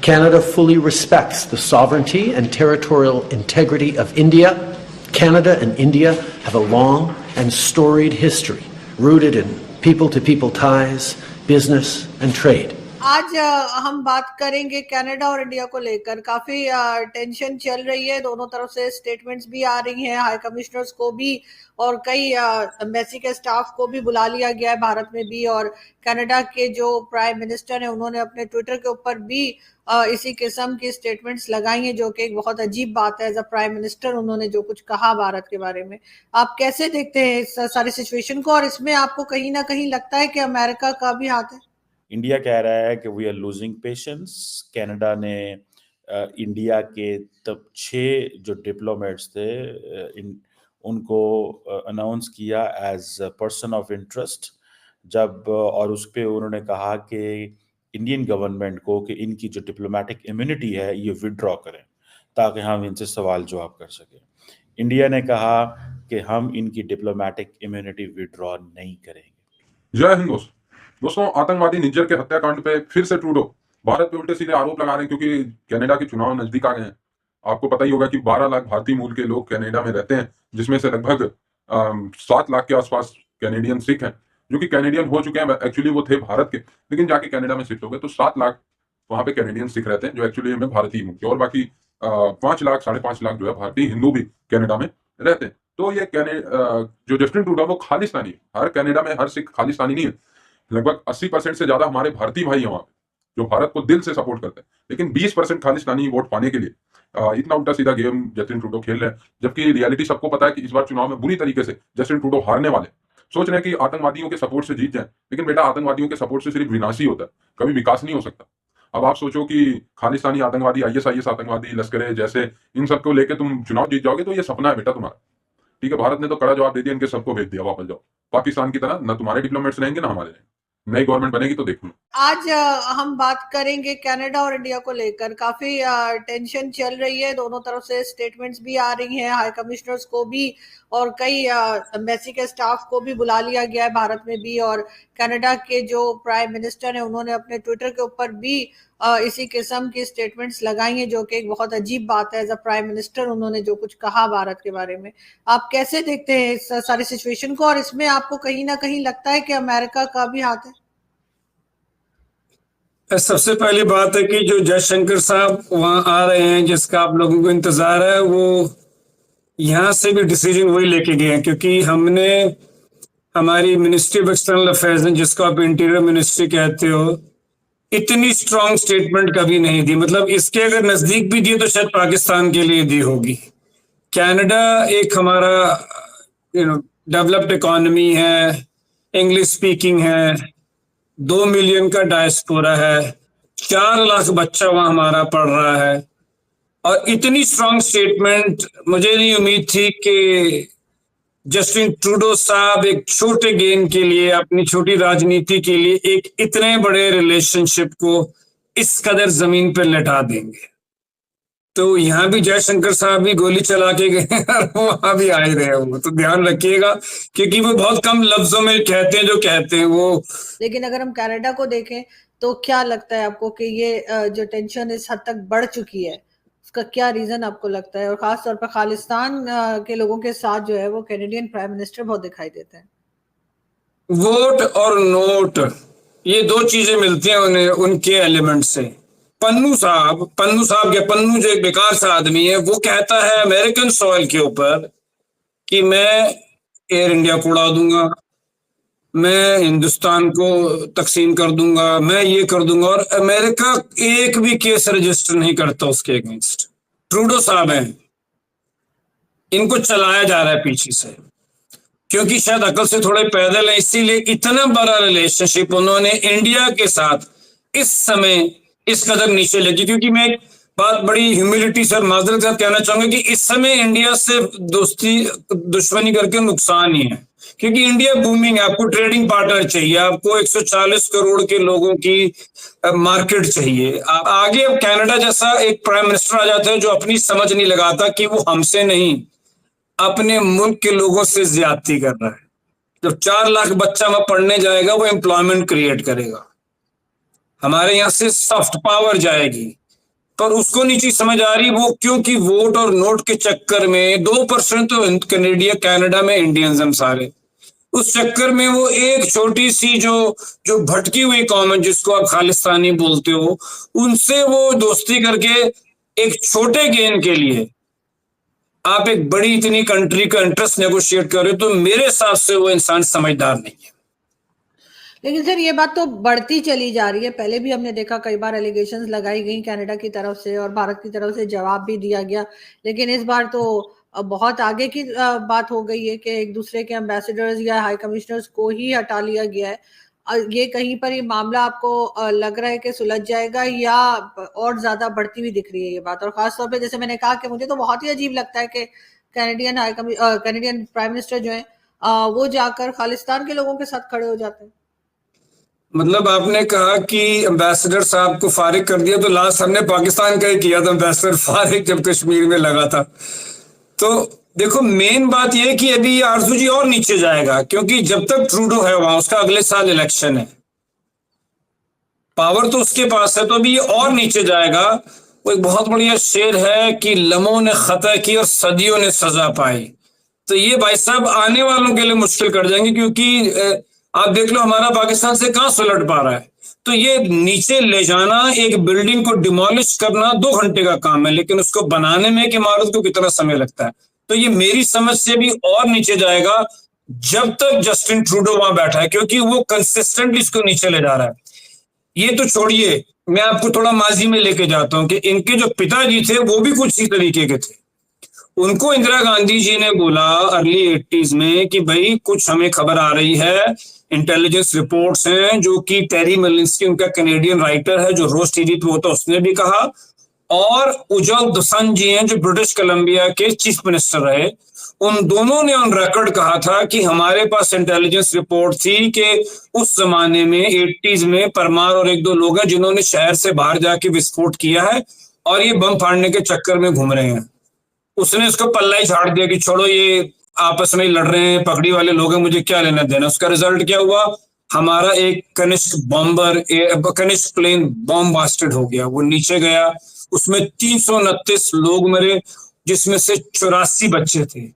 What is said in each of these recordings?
Canada fully respects the sovereignty and territorial integrity of India. Canada and India have a long and storied history rooted in people-to-people ties, business and trade. आज हम बात करेंगे Canada और India को लेकर। काफी tension चल रही है, दोनों तरफ से स्टेटमेंट्स भी आ रही हैं, हाई कमिश्नर्स को भी और कई एम्बेसी के स्टाफ को भी बुला लिया गया है भारत में भी। और कनाडा के जो प्राइम मिनिस्टर हैं उन्होंने अपने ट्विटर के ऊपर भी इसी किस्म की स्टेटमेंट्स लगाई हैं, जो कि एक बहुत अजीब बात है। एज अ प्राइम मिनिस्टर उन्होंने जो कुछ कहा भारत के बारे में, आप कैसे देखते हैं इस सारी सिचुएशन को? और इसमें आपको कहीं ना कहीं लगता है कि अमेरिका का भी हाथ है? इंडिया कह रहा है कि we are losing patience. Canada ने इंडिया के तब 6 जो डिप्लोमेट्स थे उनको अनाउंस किया एज पर्सन ऑफ इंटरेस्ट जब, और उस पर उन्होंने कहा कि इंडियन गवर्नमेंट को कि इनकी जो डिप्लोमेटिक इम्यूनिटी है ये विड्रॉ करें ताकि हम इनसे सवाल जवाब कर सकें। इंडिया ने कहा कि हम इनकी डिप्लोमेटिक इम्यूनिटी विड्रॉ नहीं करेंगे। जय हिंद दोस्तों, आतंकवादी निज्जर के हत्याकांड पे फिर से ट्रूडो भारत पे उल्टे सीधे आरोप लगा रहे हैं, क्योंकि कनाडा के चुनाव नजदीक आ गए हैं। आपको पता ही होगा कि 12 लाख भारतीय मूल के लोग कनाडा में रहते हैं, जिसमें से लगभग 7 लाख के आसपास कैनेडियन सिख हैं, जो कि कैनेडियन हो चुके हैं। एक्चुअली वो थे भारत के, लेकिन जाके कनाडा में शिफ्ट हो गए। तो 7 लाख वहां पे कैनेडियन सिख रहते हैं, जो एक्चुअली में भारतीय मूल के, और बाकी 5 लाख 5.5 लाख जो है भारतीय हिंदू भी कनाडा में रहते हैं। तो ये जो जस्टिन ट्रूडो वो खालिस्तानी है। हर कनाडा में हर सिख खालिस्तानी नहीं है। लगभग 80% से ज्यादा हमारे भारतीय भाई हैं वहां पे, जो भारत को दिल से सपोर्ट करते हैं, लेकिन 20% खालिस्तानी वोट पाने के लिए इतना उल्टा सीधा गेम जस्टिन ट्रूडो खेल रहे हैं। जबकि रियलिटी सबको पता है कि इस बार चुनाव में बुरी तरीके से जस्टिन ट्रूडो हारने वाले। सोच रहे हैं कि आतंकवादियों के सपोर्ट से जीत जाए, लेकिन बेटा आतंकवादियों के सपोर्ट से सिर्फ विनाश ही होता है, कभी विकास नहीं हो सकता। अब आप सोचो कि खालिस्तानी आतंकवादी, ISIS आतंकवादी, लश्कर जैसे इन सबको लेके तुम चुनाव जीत जाओगे, तो ये सपना है बेटा तुम्हारा। ठीक है, भारत ने तो कड़ा जवाब दे दिया, इनके सबको भेज दिया, वापस जाओ। पाकिस्तान की तरह न तुम्हारे डिप्लोमेट्स रहेंगे ना हमारे रहेंगे। नई गवर्नमेंट बनेगी तो देखो। आज हम बात करेंगे कनाडा और इंडिया को लेकर। काफी टेंशन चल रही है, दोनों तरफ से स्टेटमेंट्स भी आ रही हैं, हाई कमिश्नर्स को भी और कई एम्बेसी के स्टाफ को भी बुला लिया गया है भारत में भी। और कनाडा के जो प्राइम मिनिस्टर हैं उन्होंने अपने ट्विटर के ऊपर भी इसी किस्म की स्टेटमेंट्स लगाई हैं, जो कि एक बहुत अजीब बात है। एज अ प्राइम मिनिस्टर उन्होंने जो कुछ कहा भारत के बारे में, आप कैसे देखते हैं इस सारी सिचुएशन को? और इसमें आपको कहीं ना कहीं लगता है कि अमेरिका का भी हाथ है? सबसे पहली बात है कि जो जयशंकर साहब वहां आ रहे हैं, जिसका आप लोगों को इंतजार है, वो यहाँ से भी डिसीजन वही लेके गए हैं, क्योंकि हमने हमारी मिनिस्ट्री ऑफ एक्सटर्नल अफेयर्स ने, जिसको आप इंटीरियर मिनिस्ट्री कहते हो, इतनी स्ट्रांग स्टेटमेंट कभी नहीं दी। मतलब इसके अगर नजदीक भी दिए तो शायद पाकिस्तान के लिए दी होगी। कनाडा एक हमारा डेवलप्ड इकोनॉमी है, इंग्लिश स्पीकिंग है, 2 मिलियन का डायस्पोरा है, 4 लाख बच्चा वहां हमारा पढ़ रहा है। और इतनी स्ट्रांग स्टेटमेंट मुझे नहीं उम्मीद थी कि जस्टिन ट्रूडो साहब एक छोटे गेम के लिए, अपनी छोटी राजनीति के लिए एक इतने बड़े रिलेशनशिप को इस कदर जमीन पर लटा देंगे। तो यहाँ भी जयशंकर साहब भी गोली चला के गए और वहां भी आए रहे वो, तो ध्यान रखिएगा, क्योंकि वो बहुत कम लफ्जों में कहते हैं जो कहते हैं वो। लेकिन अगर हम कनाडा को देखें तो क्या लगता है आपको कि ये जो टेंशन इस हद तक बढ़ चुकी है, उसका क्या रीजन आपको लगता है? और खास तौर पर खालिस्तान के लोगों के साथ जो है वो कैनेडियन प्राइम मिनिस्टर बहुत दिखाई देते हैं। वोट और नोट, ये 2 चीजें मिलती हैं उन्हें उनके एलिमेंट से। पन्नू साहब के पन्नू जो एक बेकार सा आदमी है, वो कहता है अमेरिकन सॉइल के ऊपर कि मैं एयर इंडिया को उड़ा दूंगा, मैं हिंदुस्तान को तकसीम कर दूंगा, मैं ये कर दूंगा, और अमेरिका एक भी केस रजिस्टर नहीं करता उसके अगेंस्ट। ट्रूडो साहब हैं, इनको चलाया जा रहा है पीछे से, क्योंकि शायद अकल से थोड़े पैदल है, इसीलिए इतना बड़ा रिलेशनशिप उन्होंने इंडिया के साथ इस समय इस कदर नीचे लगी। क्योंकि मैं एक बात बड़ी ह्यूमिलिटी से और माजरत के साथ कहना चाहूंगा कि इस समय इंडिया से दुश्मनी करके नुकसान ही है, क्योंकि इंडिया बूमिंग है। आपको ट्रेडिंग पार्टनर चाहिए, आपको 140 करोड़ के लोगों की मार्केट चाहिए। आगे अब कनाडा जैसा एक प्राइम मिनिस्टर आ जाता है जो अपनी समझ नहीं लगाता कि वो हमसे नहीं अपने मुल्क के लोगों से ज्यादती कर रहा है। जब 4 लाख बच्चा वहां पढ़ने जाएगा, वो एम्प्लॉयमेंट क्रिएट करेगा, हमारे यहाँ से सॉफ्ट पावर जाएगी, पर उसको नहीं चीज समझ आ रही वो क्योंकि वोट और नोट के चक्कर में 2% तो कनाडा में इंडियंस हम सारे, उस चक्कर में वो एक छोटी सी जो भटकी हुई कौम है जिसको आप खालिस्तानी बोलते हो, उनसे वो दोस्ती करके एक छोटे गेन के लिए आप एक बड़ी इतनी कंट्री का इंटरेस्ट नेगोशिएट कर रहे हो, तो मेरे हिसाब से वो इंसान समझदार नहीं है। लेकिन सर ये बात तो बढ़ती चली जा रही है। पहले भी हमने देखा कई बार एलिगेशंस लगाई गई कनाडा की तरफ से और भारत की तरफ से जवाब भी दिया गया, लेकिन इस बार तो बहुत आगे की बात हो गई है कि एक दूसरे के एम्बेसडर्स या हाई कमिश्नर्स को ही हटा लिया गया है। ये कहीं पर ये मामला आपको लग रहा है कि सुलझ जाएगा या और ज्यादा बढ़ती हुई दिख रही है ये बात? और खासतौर पे जैसे मैंने कहा कि मुझे तो बहुत ही अजीब लगता है कि कैनेडियन प्राइम मिनिस्टर जो है वो जाकर खालिस्तान के लोगों के साथ खड़े हो जाते हैं। मतलब आपने कहा कि एम्बेसडर साहब को फारिग कर दिया, तो लास्ट हमने पाकिस्तान का ही किया था एम्बेसडर फारिग जब कश्मीर में लगा था। तो देखो मेन बात यह है कि अभी आरजू जी और नीचे जाएगा, क्योंकि जब तक ट्रूडो है वहां, उसका अगले साल इलेक्शन है, पावर तो उसके पास है, तो अभी ये और नीचे जाएगा। वो एक बहुत बढ़िया शेर है कि लम्हों ने खता की और सदियों ने सजा पाई। तो ये भाई साहब आने वालों के लिए मुश्किल कर जाएंगे, क्योंकि आप देख लो हमारा पाकिस्तान से कहां सुलट पा रहा है। तो ये नीचे ले जाना, एक बिल्डिंग को डिमोलिश करना 2 घंटे का काम है, लेकिन उसको बनाने में एक इमारत को कितना समय लगता है। तो ये मेरी समझ से भी और नीचे जाएगा जब तक जस्टिन ट्रूडो वहां बैठा है, क्योंकि वो कंसिस्टेंटली इसको नीचे ले जा रहा है। ये तो छोड़िए, मैं आपको थोड़ा माजी में लेके जाता हूं कि इनके जो पिताजी थे वो भी कुछ इसी तरीके के थे। उनको इंदिरा गांधी जी ने बोला अर्ली 80s में कि भाई कुछ हमें खबर आ रही है, इंटेलिजेंस रिपोर्ट्स हैं, जो कि टेरी मिलिंस्की उनका कैनेडियन राइटर है जो रोज टीवी पे होता है, उसने भी कहा, और उज्जवल दोसांझ जी हैं जो ब्रिटिश कोलंबिया के चीफ मिनिस्टर रहे, उन दोनों ने ऑन रिकॉर्ड कहा था कि हमारे पास इंटेलिजेंस रिपोर्ट थी कि उस जमाने में 80s में परमार और 1-2 लोग हैं जिन्होंने शहर से बाहर जाके विस्फोट किया है और ये बम फाड़ने के चक्कर में घूम रहे हैं। उसने इसको पल्ला ही झाड़ दिया कि छोड़ो, ये आपस में लड़ रहे हैं, पगड़ी वाले लोग हैं, मुझे क्या लेना देना। उसका रिजल्ट क्या हुआ? हमारा एक कनिष्क प्लेन बॉम्ब बास्टेड हो गया, वो नीचे गया, उसमें 329 लोग मरे, जिसमें से 84 बच्चे थे।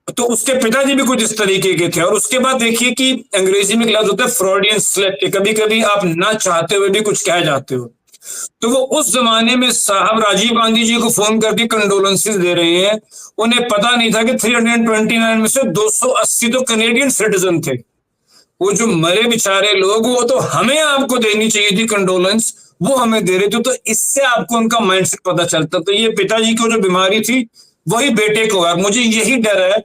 तो उसके पिताजी भी कुछ इस तरीके के थे। और उसके बाद देखिए कि अंग्रेजी में लफ्ज होता है फ्रॉडियन स्लिप, कभी कभी आप ना चाहते हुए भी कुछ कह जाते हो। तो वो उस जमाने में साहब राजीव गांधी जी को फोन करके कंडोलेंसेस दे रहे हैं, उन्हें पता नहीं था कि 329 में से 280 तो कैनेडियन सिटीजन थे। वो जो मरे बेचारे लोग, वो तो हमें आपको देनी चाहिए थी कंडोलेंस, वो हमें दे रहे थे। तो इससे आपको उनका माइंडसेट पता चलता। तो ये पिताजी को जो बीमारी थी वही बेटे को है। मुझे यही डर है,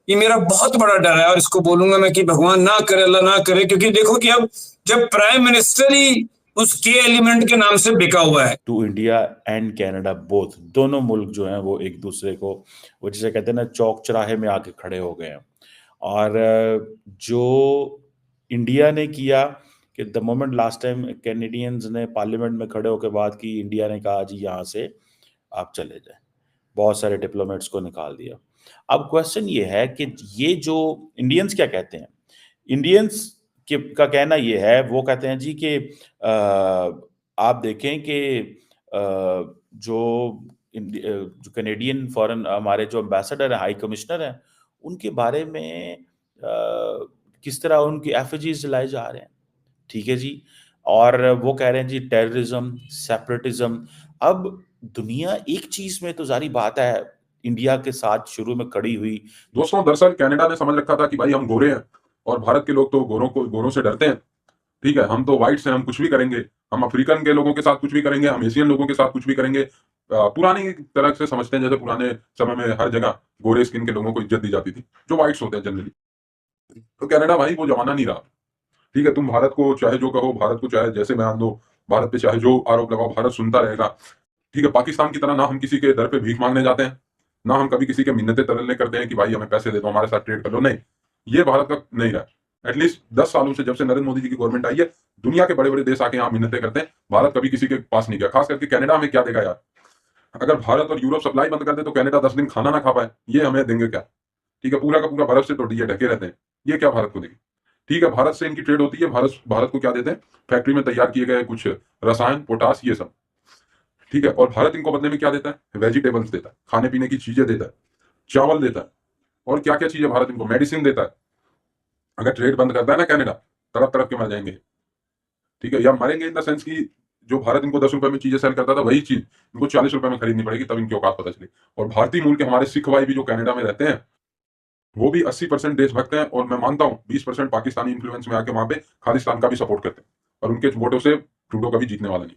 ये मेरा बहुत बड़ा डर है, और इसको बोलूंगा मैं कि भगवान ना करे, अल्लाह ना करे, क्योंकि देखो कि अब जब प्राइम मिनिस्टर ही उस के एलिमेंट के नाम से बिका हुआ है। To India and Canada both, दोनों मुल्क जो हैं वो एक दूसरे को, वो जिसे कहते हैं ना, चौक चौराहे में आके खड़े हो गए हैं। और जो इंडिया ने किया कि the moment last time Canadians ने पार्लियामेंट में खड़े होकर बात की, इंडिया ने कहा जी यहाँ से आप चले जाएं, बहुत सारे डिप्लोमेट्स को निकाल दिया। अब क्वेश्चन ये है कि ये जो इंडियंस क्या कहते हैं, इंडियंस का कहना ये है, वो कहते हैं जी कि आप देखें कि जो कैनेडियन फॉरेन हमारे जो एम्बेसडर है, हाई कमिश्नर हैं, उनके बारे में किस तरह उनकी एफिजीज जलाए जा रहे हैं। ठीक है जी, और वो कह रहे हैं जी टेररिज्म, सेपरेटिज्म। अब दुनिया एक चीज में तो जारी बात है इंडिया के साथ शुरू में खड़ी हुई। दोस्तों, दरअसल कनाडा ने समझ रखा था कि भाई हम गोरे हैं और भारत के लोग तो गोरों से डरते हैं। ठीक है, हम तो व्हाइट्स हैं, हम कुछ भी करेंगे, हम अफ्रीकन के लोगों के साथ कुछ भी करेंगे, हम एशियन लोगों के साथ कुछ भी करेंगे। पुरानी तरह से समझते हैं, जैसे पुराने समय में हर जगह गोरे स्किन के लोगों को इज्जत दी जाती थी, जो व्हाइट्स होते हैं जनरली। तो कनाडा भाई वो जमाना नहीं रहा। ठीक है, तुम भारत को चाहे जो कहो, भारत को चाहे जैसे बयान दो, भारत पे चाहे जो आरोप लगाओ, भारत सुनता रहेगा। ठीक है, पाकिस्तान की तरह ना हम किसी के दर पे भीख मांगने जाते हैं, ना हम कभी किसी के मिन्नतें तरलने करते हैं कि भाई हमें पैसे दे दो, हमारे साथ ट्रेड कर लो। नहीं, ये भारत का नहीं रहा। एटलीस्ट 10 सालों से, जब से नरेंद्र मोदी जी की गवर्नमेंट आई है, दुनिया के बड़े बड़े देश आके यहाँ मिन्नतें करते हैं, भारत कभी किसी के पास नहीं गया। खास करके कनाडा में क्या देगा यार, अगर भारत और यूरोप सप्लाई बंद कर दे तो कनाडा 10 दिन खाना ना खा पाए, ये हमें देंगे क्या? ठीक है, पूरा का पूरा बर्फ से तो ये ढके रहते हैं, ये क्या भारत को देंगे? ठीक है, भारत से इनकी ट्रेड होती है, भारत को क्या देते हैं? फैक्ट्री में तैयार किए गए कुछ रसायन, पोटास, ये सब। ठीक है, और भारत इनको बदले में क्या देता है? वेजिटेबल्स देता है, खाने पीने की चीजें देता है, चावल देता है, और क्या क्या चीजें भारत इनको, मेडिसिन देता है। अगर ट्रेड बंद करता है ना कनाडा, तरफ तरफ के मर जाएंगे, ठीक है, या मरेंगे इन द सेंस की जो भारत इनको 10 रुपए में चीजें सेल करता था वही चीज इनको 40 रुपए में खरीदनी पड़ेगी, तब इनकी औकात पता चली। और भारतीय मूल के हमारे सिख भाई भी जो कनाडा में रहते हैं वो भी 80% देशभक्त हैं, और मैं मानता हूँ 20% पाकिस्तानी इन्फ्लुएंस में आके वहां पे खालिस्तान का भी सपोर्ट करते हैं, और उनके वोटों से ट्रूडो कभी जीतने वाला नहीं।